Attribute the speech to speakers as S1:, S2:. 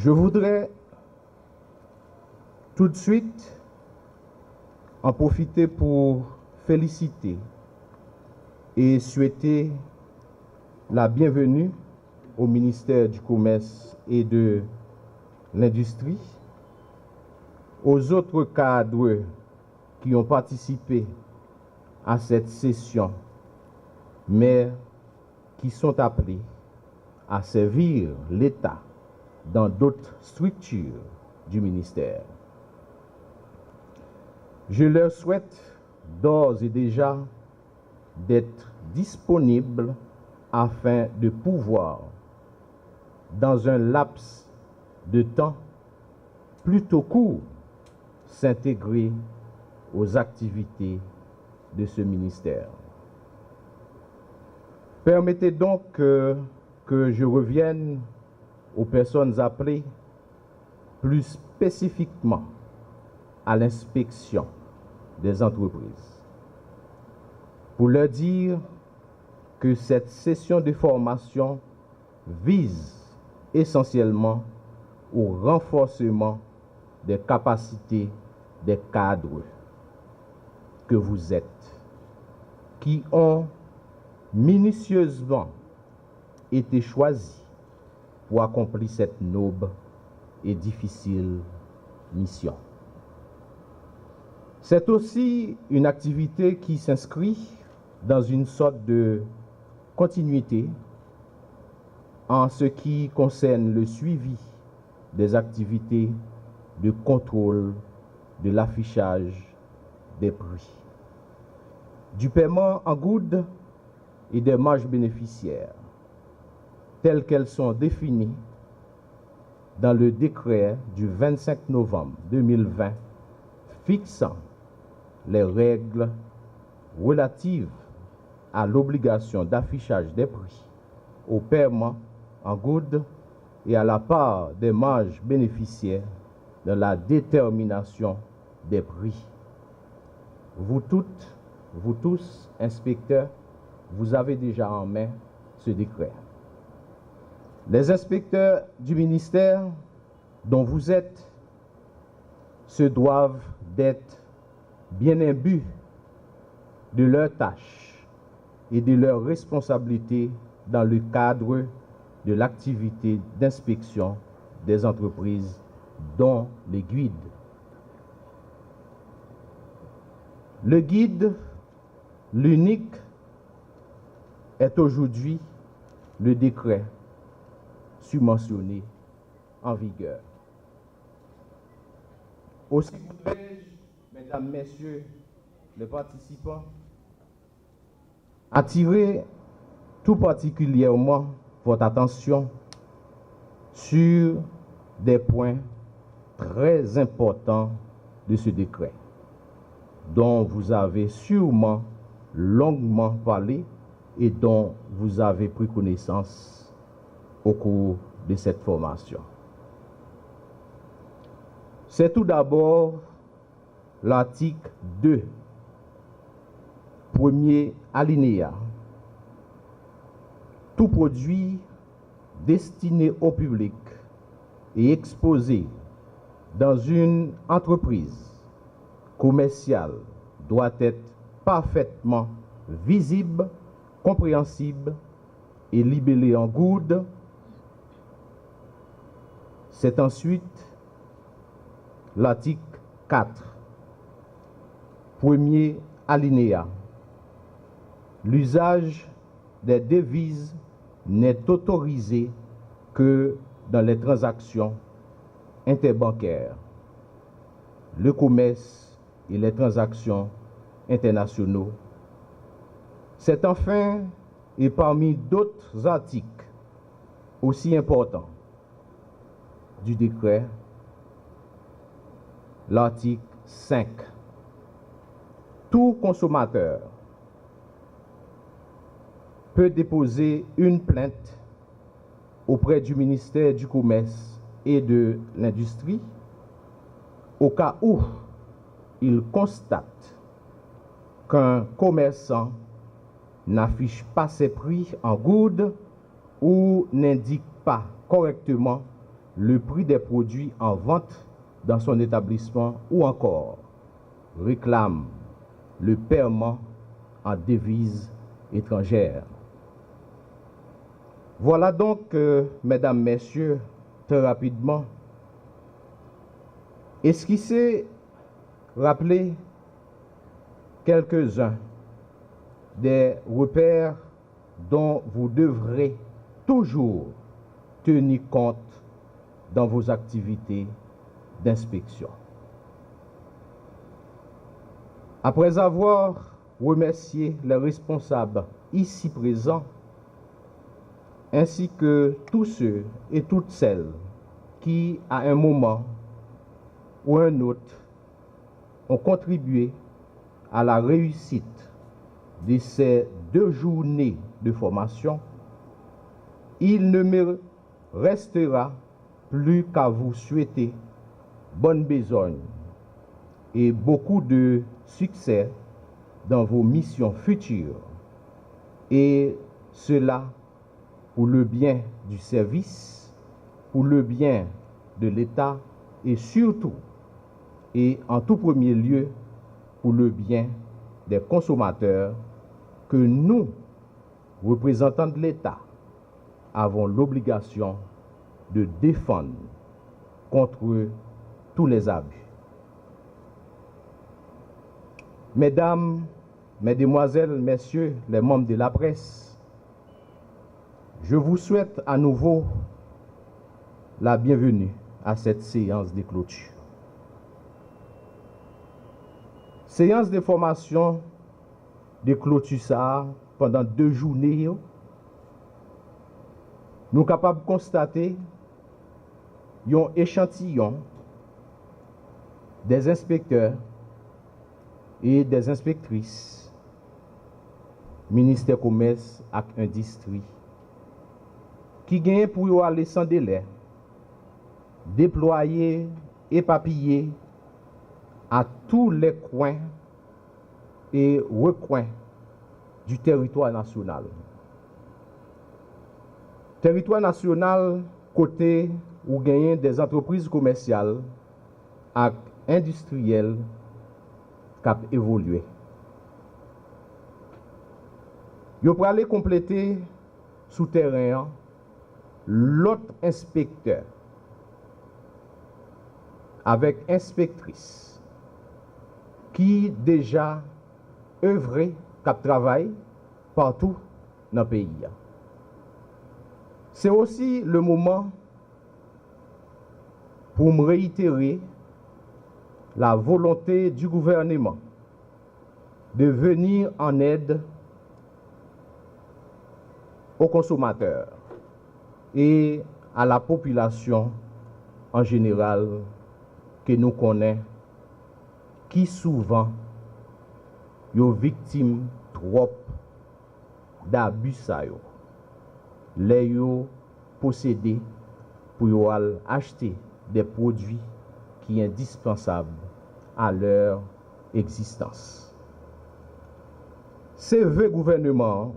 S1: Je voudrais tout de suite en profiter pour féliciter et souhaiter la bienvenue au ministère du Commerce et de l'Industrie, aux autres cadres qui ont participé à cette session, mais qui sont appelés à servir l'État dans d'autres structures du ministère. Je leur souhaite d'ores et déjà d'être disponibles afin de pouvoir, dans un laps de temps plutôt court, s'intégrer aux activités de ce ministère. Permettez donc que je revienne aux personnes appelées plus spécifiquement à l'inspection des entreprises, pour leur dire que cette session de formation vise essentiellement au renforcement des capacités des cadres que vous êtes, qui ont minutieusement été choisis pour accomplir cette noble et difficile mission. C'est aussi une activité qui s'inscrit dans une sorte de continuité en ce qui concerne le suivi des activités de contrôle de l'affichage des prix, du paiement en good et des marges bénéficiaires, telles qu'elles sont définies dans le décret du 25 novembre 2020 fixant les règles relatives à l'obligation d'affichage des prix, au paiement en good et à la part des marges bénéficiaires dans la détermination des prix. Vous toutes, vous tous, inspecteurs, vous avez déjà en main ce décret. Les inspecteurs du ministère dont vous êtes se doivent d'être bien imbus de leurs tâches et de leurs responsabilités dans le cadre de l'activité d'inspection des entreprises dont les guides. Le guide, l'unique, est aujourd'hui le décret submentionné en vigueur. Aussi voudrais-je, mesdames, messieurs les participants, attirer tout particulièrement votre attention sur des points très importants de ce décret, dont vous avez sûrement longuement parlé et dont vous avez pris connaissance au cours de cette formation. C'est tout d'abord l'article 2, premier alinéa. Tout produit destiné au public et exposé dans une entreprise commerciale doit être parfaitement visible, compréhensible et libellé en good. C'est ensuite l'article 4, premier alinéa. L'usage des devises n'est autorisé que dans les transactions interbancaires, le commerce et les transactions internationaux. C'est enfin, et parmi d'autres articles aussi importants du décret, l'article 5. Tout consommateur peut déposer une plainte auprès du ministère du Commerce et de l'Industrie au cas où il constate qu'un commerçant n'affiche pas ses prix en good ou n'indique pas correctement le prix des produits en vente dans son établissement ou encore réclame le paiement en devises étrangères. Voilà donc, mesdames, messieurs, très rapidement, esquisser, rappeler quelques-uns des repères dont vous devrez toujours tenir compte dans vos activités d'inspection. Après avoir remercié les responsables ici présents, ainsi que tous ceux et toutes celles qui, à un moment ou un autre, ont contribué à la réussite de ces 2 journées de formation, il ne me restera plus qu'à vous souhaiter bonne besogne et beaucoup de succès dans vos missions futures, et cela pour le bien du service, pour le bien de l'État et surtout, et en tout premier lieu, pour le bien des consommateurs que nous, représentants de l'État, avons l'obligation de défendre contre tous les abus. Mesdames, Mesdemoiselles, Messieurs, les membres de la presse, je vous souhaite à nouveau la bienvenue à cette séance de clôture. Séance de formation de clôture ça pendant 2 journées. Nous sommes capables de constater un échantillon des inspecteurs et des inspectrices, ministère commerce et industrie, qui gagnent pour aller sans délai, déployer et papiller à tous les coins et recoins du territoire national. Territoire national, côté où gagnent des entreprises commerciales et industrielles qui ont évolué. Yo pour aller compléter sous terrain l'autre inspecteur avec inspectrice qui déjà œuvré, qui travaille partout dans le pays. C'est aussi le moment pour me réitérer la volonté du gouvernement de venir en aide aux consommateurs et à la population en général que nous connaissons, qui souvent sont victimes trop d'abus les yo possédés pour acheter des produits qui sont indispensables à leur existence. C'est le gouvernement